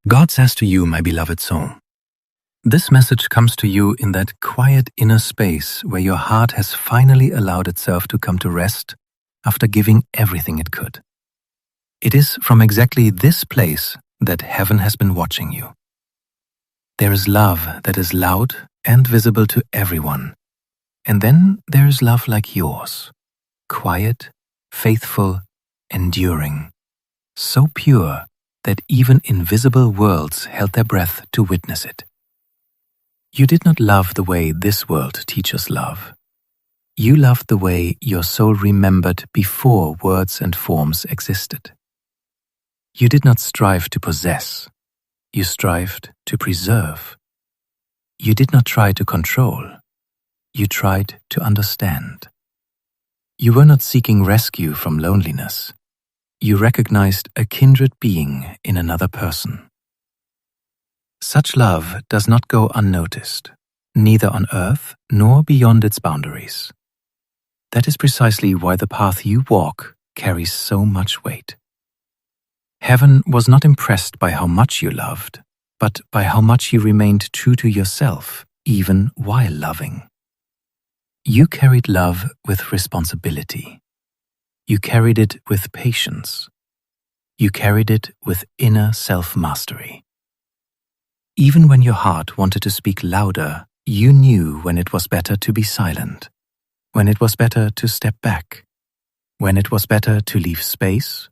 God says to you, my beloved soul, this message comes to you in that quiet inner space where your heart has finally allowed itself to come to rest after giving everything it could. It is from exactly this place that heaven has been watching you. There is love that is loud and visible to everyone. And then there is love like yours, quiet, faithful, enduring, so pure that even invisible worlds held their breath to witness it. You did not love the way this world teaches love. You loved the way your soul remembered before words and forms existed. You did not strive to possess. You strived to preserve. You did not try to control. You tried to understand. You were not seeking rescue from loneliness. You recognized a kindred being in another person. Such love does not go unnoticed, neither on earth nor beyond its boundaries. That is precisely why the path you walk carries so much weight. Heaven was not impressed by how much you loved, but by how much you remained true to yourself, even while loving. You carried love with responsibility. You carried it with patience. You carried it with inner self-mastery. Even when your heart wanted to speak louder, you knew when it was better to be silent, when it was better to step back, when it was better to leave space,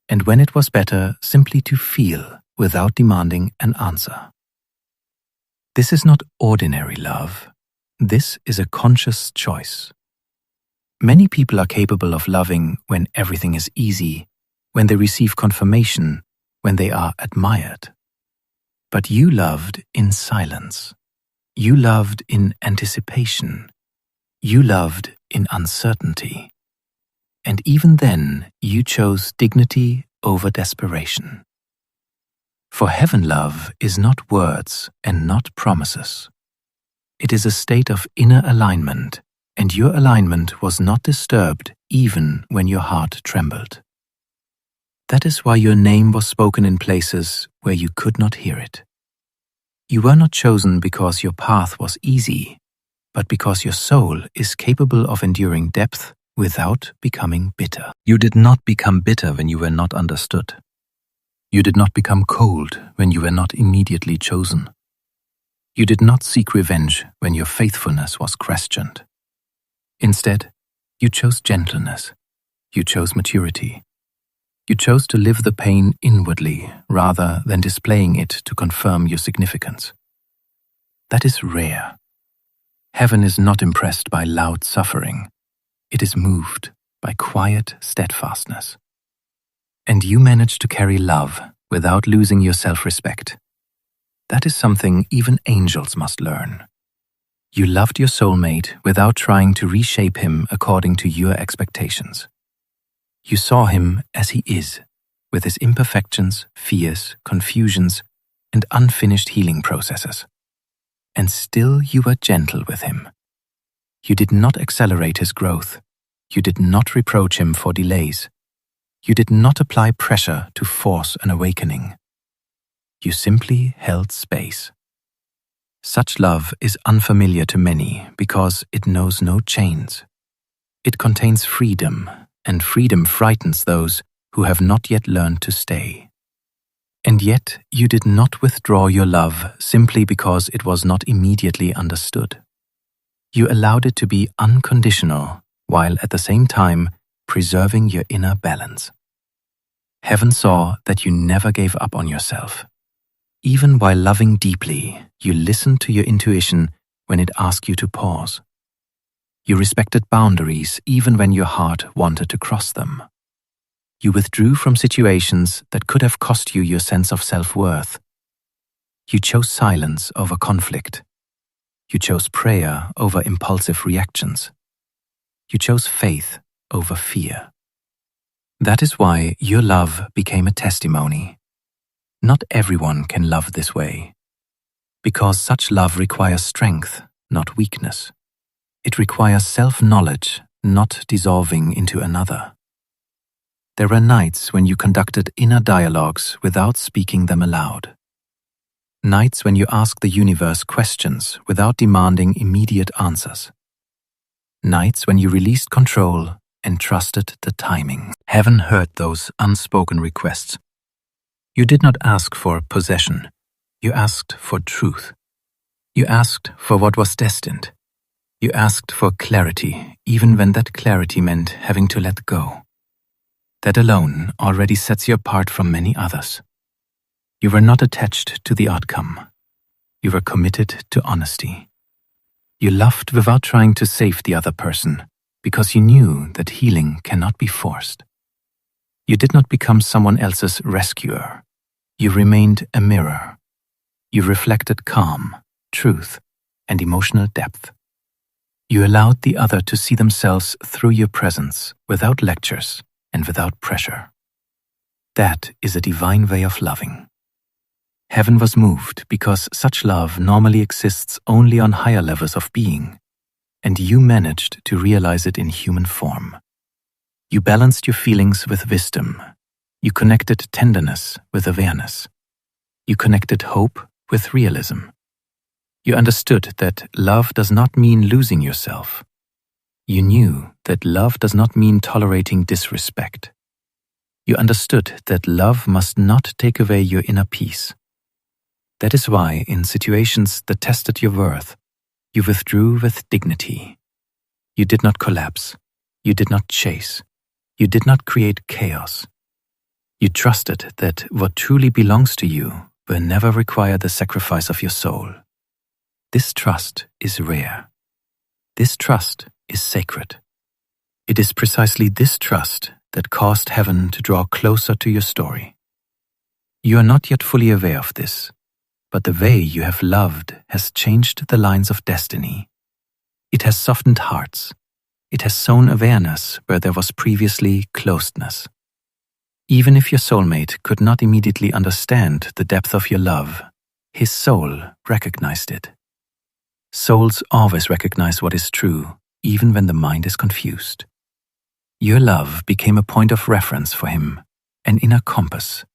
and when it was better simply to feel without demanding an answer. This is not ordinary love. This is a conscious choice. Many people are capable of loving when everything is easy, when they receive confirmation, when they are admired. But you loved in silence. You loved in anticipation. You loved in uncertainty. And even then, you chose dignity over desperation. For heaven love is not words and not promises. It is a state of inner alignment, and your alignment was not disturbed even when your heart trembled. That is why your name was spoken in places where you could not hear it. You were not chosen because your path was easy, but because your soul is capable of enduring depth without becoming bitter. You did not become bitter when you were not understood. You did not become cold when you were not immediately chosen. You did not seek revenge when your faithfulness was questioned. Instead, you chose gentleness. You chose maturity. You chose to live the pain inwardly rather than displaying it to confirm your significance. That is rare. Heaven is not impressed by loud suffering. It is moved by quiet steadfastness. And you managed to carry love without losing your self-respect. That is something even angels must learn. You loved your soulmate without trying to reshape him according to your expectations. You saw him as he is, with his imperfections, fears, confusions, and unfinished healing processes. And still you were gentle with him. You did not accelerate his growth. You did not reproach him for delays. You did not apply pressure to force an awakening. You simply held space. Such love is unfamiliar to many because it knows no chains. It contains freedom, and freedom frightens those who have not yet learned to stay. And yet you did not withdraw your love simply because it was not immediately understood. You allowed it to be unconditional, while at the same time preserving your inner balance. Heaven saw that you never gave up on yourself. Even while loving deeply, you listened to your intuition when it asked you to pause. You respected boundaries even when your heart wanted to cross them. You withdrew from situations that could have cost you your sense of self-worth. You chose silence over conflict. You chose prayer over impulsive reactions. You chose faith over fear. That is why your love became a testimony. Not everyone can love this way, because such love requires strength, not weakness. It requires self-knowledge, not dissolving into another. There were nights when you conducted inner dialogues without speaking them aloud. Nights when you ask the universe questions without demanding immediate answers. Nights when you released control and trusted the timing. Heaven heard those unspoken requests. You did not ask for possession. You asked for truth. You asked for what was destined. You asked for clarity, even when that clarity meant having to let go. That alone already sets you apart from many others. You were not attached to the outcome. You were committed to honesty. You loved without trying to save the other person, because you knew that healing cannot be forced. You did not become someone else's rescuer. You remained a mirror. You reflected calm, truth, and emotional depth. You allowed the other to see themselves through your presence, without lectures and without pressure. That is a divine way of loving. Heaven was moved because such love normally exists only on higher levels of being, and you managed to realize it in human form. You balanced your feelings with wisdom. You connected tenderness with awareness. You connected hope with realism. You understood that love does not mean losing yourself. You knew that love does not mean tolerating disrespect. You understood that love must not take away your inner peace. That is why, in situations that tested your worth, you withdrew with dignity. You did not collapse. You did not chase. You did not create chaos. You trusted that what truly belongs to you will never require the sacrifice of your soul. This trust is rare. This trust is sacred. It is precisely this trust that caused heaven to draw closer to your story. You are not yet fully aware of this, but the way you have loved has changed the lines of destiny. It has softened hearts. It has sown awareness where there was previously closedness. Even if your soulmate could not immediately understand the depth of your love, his soul recognized it. Souls always recognize what is true, even when the mind is confused. Your love became a point of reference for him, an inner compass,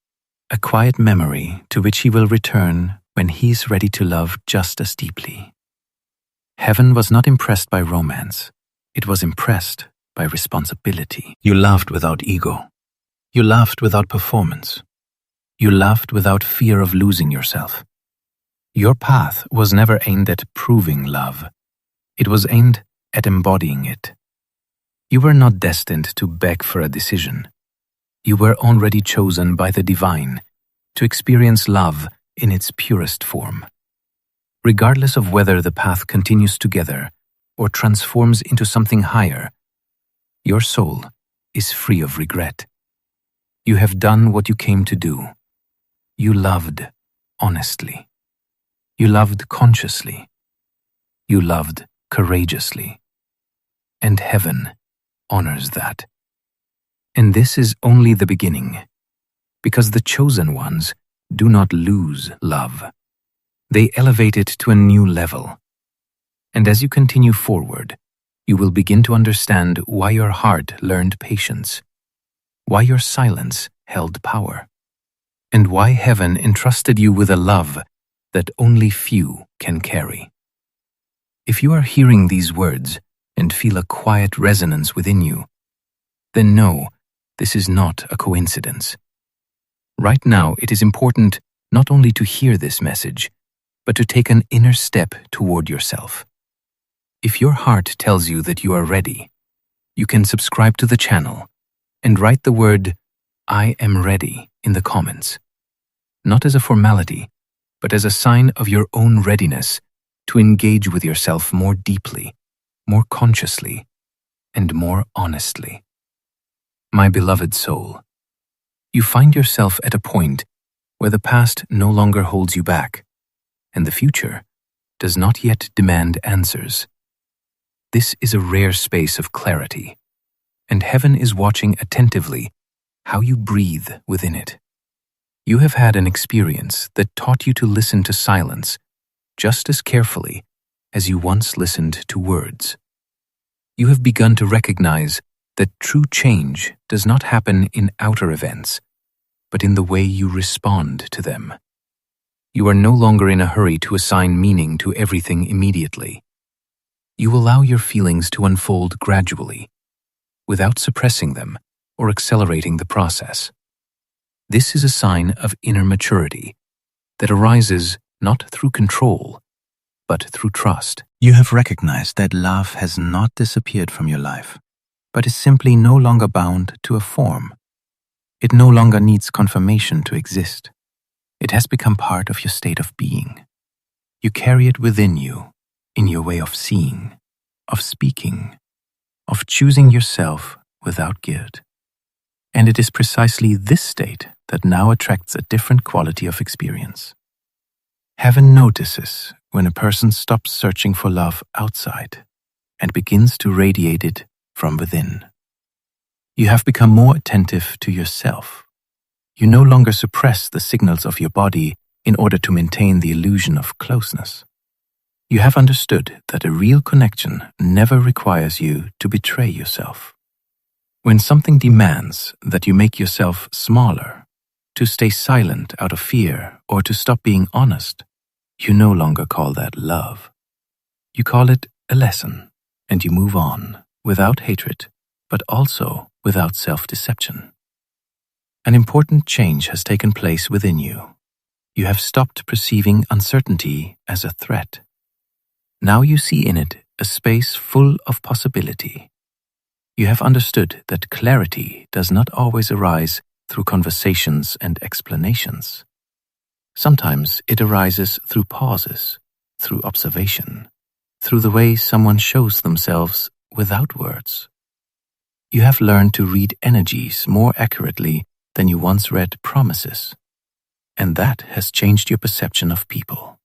a quiet memory to which he will return when he is ready to love just as deeply. Heaven was not impressed by romance. It was impressed by responsibility. You loved without ego. You loved without performance. You loved without fear of losing yourself. Your path was never aimed at proving love. It was aimed at embodying it. You were not destined to beg for a decision. You were already chosen by the divine to experience love in its purest form. Regardless of whether the path continues together or transforms into something higher, your soul is free of regret. You have done what you came to do. You loved honestly. You loved consciously. You loved courageously. And heaven honors that. And this is only the beginning, because the chosen ones do not lose love. They elevate it to a new level. And as you continue forward, you will begin to understand why your heart learned patience, why your silence held power, and why heaven entrusted you with a love that only few can carry. If you are hearing these words and feel a quiet resonance within you, then know this is not a coincidence. Right now, it is important not only to hear this message, but to take an inner step toward yourself. If your heart tells you that you are ready, you can subscribe to the channel and write the word "I am ready" in the comments, not as a formality, but as a sign of your own readiness to engage with yourself more deeply, more consciously, and more honestly. My beloved soul, you find yourself at a point where the past no longer holds you back, and the future does not yet demand answers. This is a rare space of clarity, and heaven is watching attentively how you breathe within it. You have had an experience that taught you to listen to silence just as carefully as you once listened to words. You have begun to recognize that true change does not happen in outer events, but in the way you respond to them. You are no longer in a hurry to assign meaning to everything immediately. You allow your feelings to unfold gradually, without suppressing them or accelerating the process. This is a sign of inner maturity that arises not through control, but through trust. You have recognized that love has not disappeared from your life, but is simply no longer bound to a form. It no longer needs confirmation to exist. It has become part of your state of being. You carry it within you, in your way of seeing, of speaking, of choosing yourself without guilt. And it is precisely this state that now attracts a different quality of experience. Heaven notices when a person stops searching for love outside and begins to radiate it from within. You have become more attentive to yourself. You no longer suppress the signals of your body in order to maintain the illusion of closeness. You have understood that a real connection never requires you to betray yourself. When something demands that you make yourself smaller, to stay silent out of fear, or to stop being honest, you no longer call that love. You call it a lesson, and you move on, without hatred, but also without self-deception. An important change has taken place within you. You have stopped perceiving uncertainty as a threat. Now you see in it a space full of possibility. You have understood that clarity does not always arise through conversations and explanations. Sometimes it arises through pauses, through observation, through the way someone shows themselves without words. You have learned to read energies more accurately than you once read promises, and that has changed your perception of people.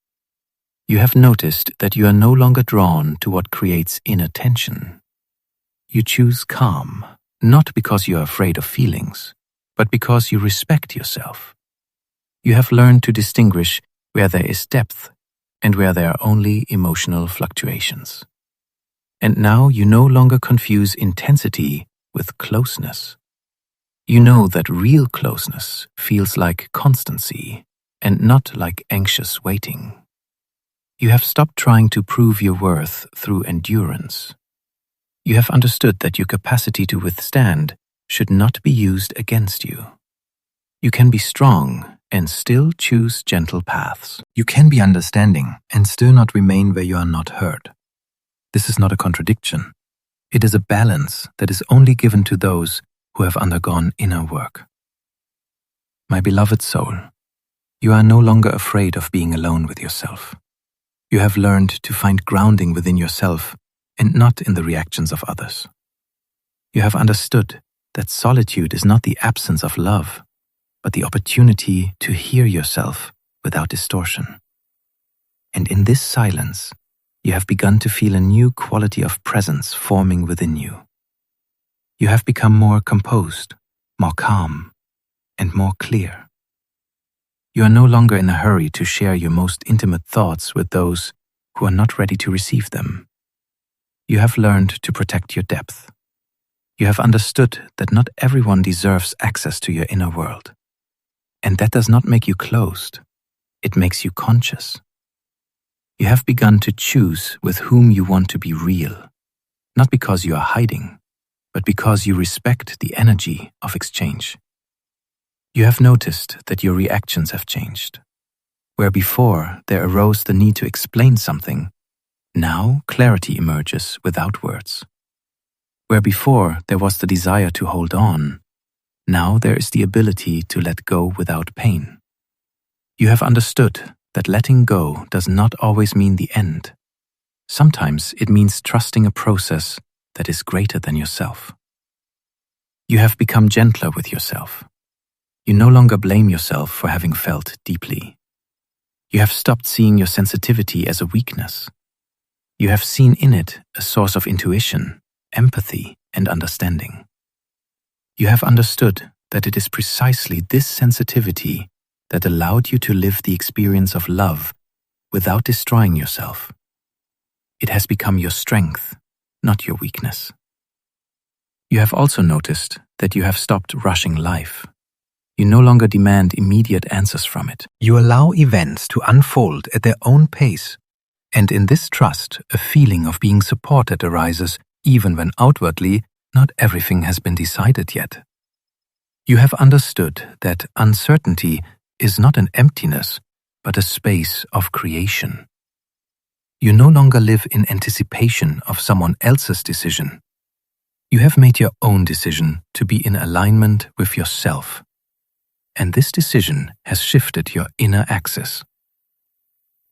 You have noticed that you are no longer drawn to what creates inattention. You choose calm, not because you are afraid of feelings, but because you respect yourself. You have learned to distinguish where there is depth and where there are only emotional fluctuations. And now you no longer confuse intensity with closeness. You know that real closeness feels like constancy and not like anxious waiting. You have stopped trying to prove your worth through endurance. You have understood that your capacity to withstand should not be used against you. You can be strong and still choose gentle paths. You can be understanding and still not remain where you are not heard. This is not a contradiction. It is a balance that is only given to those who have undergone inner work. My beloved soul, you are no longer afraid of being alone with yourself. You have learned to find grounding within yourself and not in the reactions of others. You have understood that solitude is not the absence of love, but the opportunity to hear yourself without distortion. And in this silence, you have begun to feel a new quality of presence forming within you. You have become more composed, more calm, and more clear. You are no longer in a hurry to share your most intimate thoughts with those who are not ready to receive them. You have learned to protect your depth. You have understood that not everyone deserves access to your inner world. And that does not make you closed. It makes you conscious. You have begun to choose with whom you want to be real, not because you are hiding, but because you respect the energy of exchange. You have noticed that your reactions have changed. Where before there arose the need to explain something, now clarity emerges without words. Where before there was the desire to hold on, now there is the ability to let go without pain. You have understood that letting go does not always mean the end. Sometimes it means trusting a process that is greater than yourself. You have become gentler with yourself. You no longer blame yourself for having felt deeply. You have stopped seeing your sensitivity as a weakness. You have seen in it a source of intuition, empathy, and understanding. You have understood that it is precisely this sensitivity that allowed you to live the experience of love without destroying yourself. It has become your strength, not your weakness. You have also noticed that you have stopped rushing life. You no longer demand immediate answers from it. You allow events to unfold at their own pace. And in this trust, a feeling of being supported arises even when outwardly not everything has been decided yet. You have understood that uncertainty is not an emptiness, but a space of creation. You no longer live in anticipation of someone else's decision. You have made your own decision to be in alignment with yourself. And this decision has shifted your inner axis.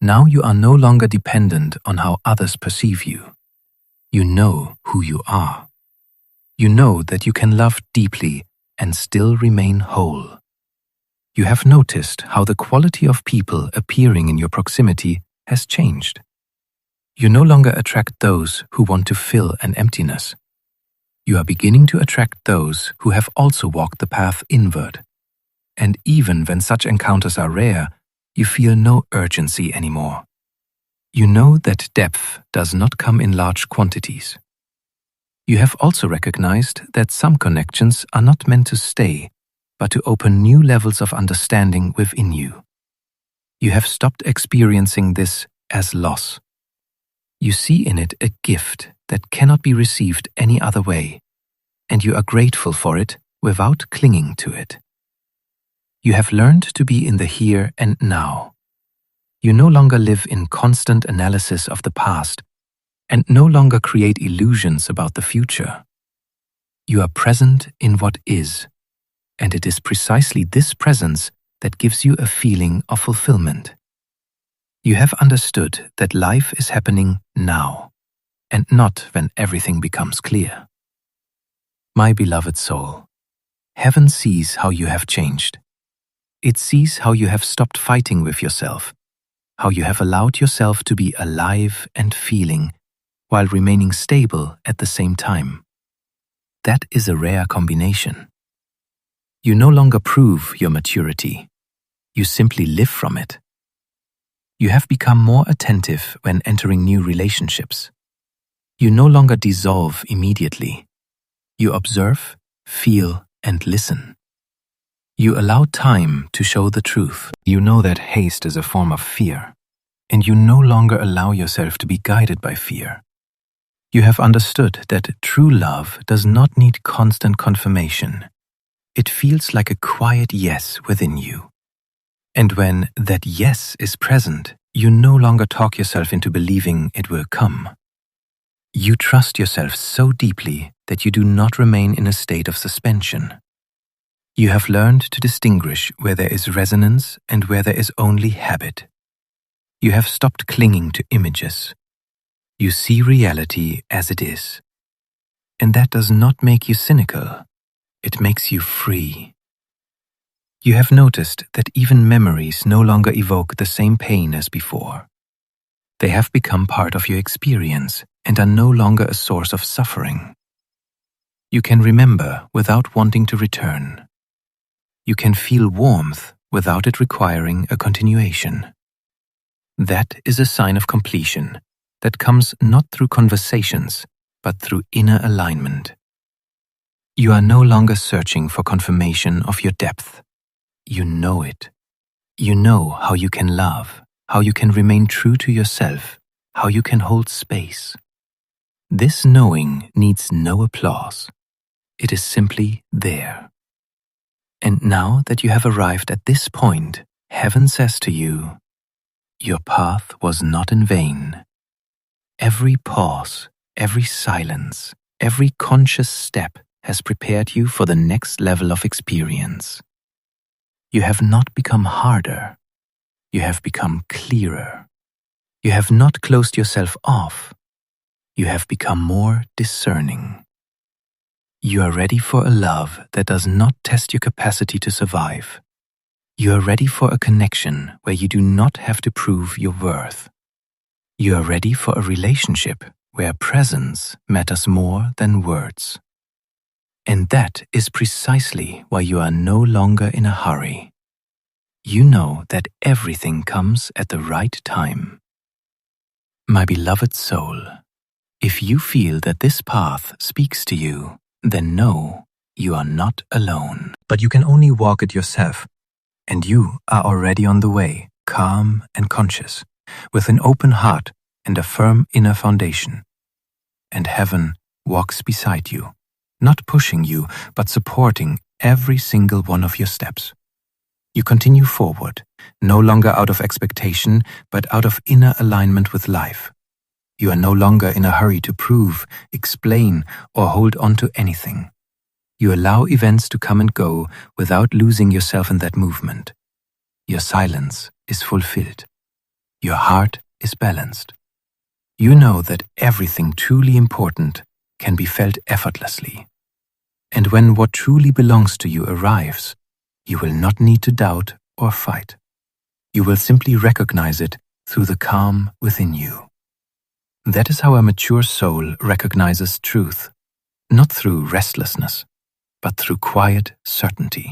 Now you are no longer dependent on how others perceive you. You know who you are. You know that you can love deeply and still remain whole. You have noticed how the quality of people appearing in your proximity has changed. You no longer attract those who want to fill an emptiness. You are beginning to attract those who have also walked the path inward. And even when such encounters are rare, you feel no urgency anymore. You know that depth does not come in large quantities. You have also recognized that some connections are not meant to stay, but to open new levels of understanding within you. You have stopped experiencing this as loss. You see in it a gift that cannot be received any other way, and you are grateful for it without clinging to it. You have learned to be in the here and now. You no longer live in constant analysis of the past and no longer create illusions about the future. You are present in what is, and it is precisely this presence that gives you a feeling of fulfillment. You have understood that life is happening now, and not when everything becomes clear. My beloved soul, heaven sees how you have changed. It sees how you have stopped fighting with yourself, how you have allowed yourself to be alive and feeling while remaining stable at the same time. That is a rare combination. You no longer prove your maturity. You simply live from it. You have become more attentive when entering new relationships. You no longer dissolve immediately. You observe, feel, and listen. You allow time to show the truth. You know that haste is a form of fear, and you no longer allow yourself to be guided by fear. You have understood that true love does not need constant confirmation. It feels like a quiet yes within you. And when that yes is present, you no longer talk yourself into believing it will come. You trust yourself so deeply that you do not remain in a state of suspension. You have learned to distinguish where there is resonance and where there is only habit. You have stopped clinging to images. You see reality as it is. And that does not make you cynical. It makes you free. You have noticed that even memories no longer evoke the same pain as before. They have become part of your experience and are no longer a source of suffering. You can remember without wanting to return. You can feel warmth without it requiring a continuation. That is a sign of completion that comes not through conversations, but through inner alignment. You are no longer searching for confirmation of your depth. You know it. You know how you can love, how you can remain true to yourself, how you can hold space. This knowing needs no applause. It is simply there. And now that you have arrived at this point, heaven says to you, your path was not in vain. Every pause, every silence, every conscious step has prepared you for the next level of experience. You have not become harder. You have become clearer. You have not closed yourself off. You have become more discerning. You are ready for a love that does not test your capacity to survive. You are ready for a connection where you do not have to prove your worth. You are ready for a relationship where presence matters more than words. And that is precisely why you are no longer in a hurry. You know that everything comes at the right time. My beloved soul, if you feel that this path speaks to you, then know you are not alone. But you can only walk it yourself, and you are already on the way, calm and conscious, with an open heart and a firm inner foundation. And heaven walks beside you, not pushing you, but supporting every single one of your steps. You continue forward, no longer out of expectation, but out of inner alignment with life. You are no longer in a hurry to prove, explain, or hold on to anything. You allow events to come and go without losing yourself in that movement. Your silence is fulfilled. Your heart is balanced. You know that everything truly important can be felt effortlessly. And when what truly belongs to you arrives, you will not need to doubt or fight. You will simply recognize it through the calm within you. That is how a mature soul recognizes truth, not through restlessness, but through quiet certainty.